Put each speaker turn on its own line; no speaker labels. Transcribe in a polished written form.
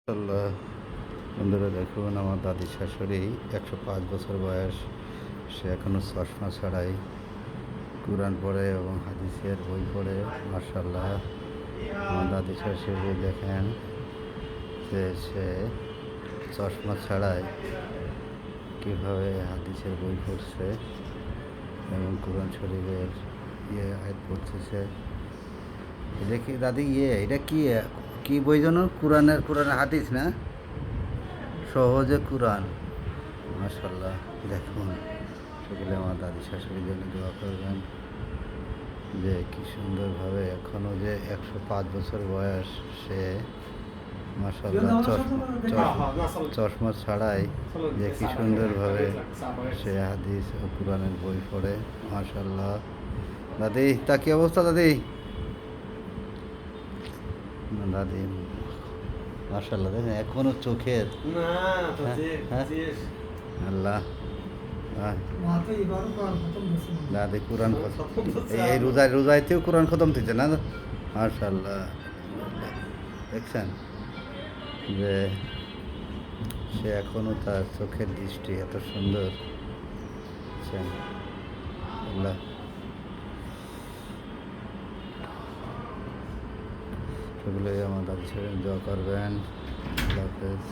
আল্লাহ, বন্ধুরা দেখুন, আমার দাদি শাশুড়ি 105 বছর বয়স। সে এখনও চশমা ছাড়াই কুরআন পড়ে এবং হাদিসের বই পড়ে। মাশাআল্লাহ, আমার দাদি শাশুড়ি দেখেন যে সে চশমা ছাড়াই কীভাবে হাদিসের বই পড়ছে এবং কুরআন শরীফের আয়াত পড়তেছে। এটা কি দাদি এটা কি বই যেন? কোরআনের হাদিস না, সহজে কুরআন। মাশাআল্লাহ, দেখুন, সকলে আমার দাদি শাশুড়ির জন্য দোয়া করবেন যে কি সুন্দরভাবে এখনও যে 105 বছর বয়স, সে মাশাআল্লাহ চশমা ছাড়াই যে কি সুন্দরভাবে সে হাদিস ও কুরআনের বই পড়ে। মাশাআল্লাহ, দাদি তা কি অবস্থা দাদি? দাদি মাশাআল্লাহ, দেখেন এখনো চোখের আল্লাহ। দাদি কোরআন এই রোজাইতেও কোরআন খতম দিচ্ছে না? মাশাআল্লাহ, দেখছেন যে সে এখনো তার চোখের দৃষ্টি এত সুন্দর। আল্লাহ, সেগুলোই আমার দাদি ছেড়ে দোয়া করবেন। আল্লাহ হাফেজ।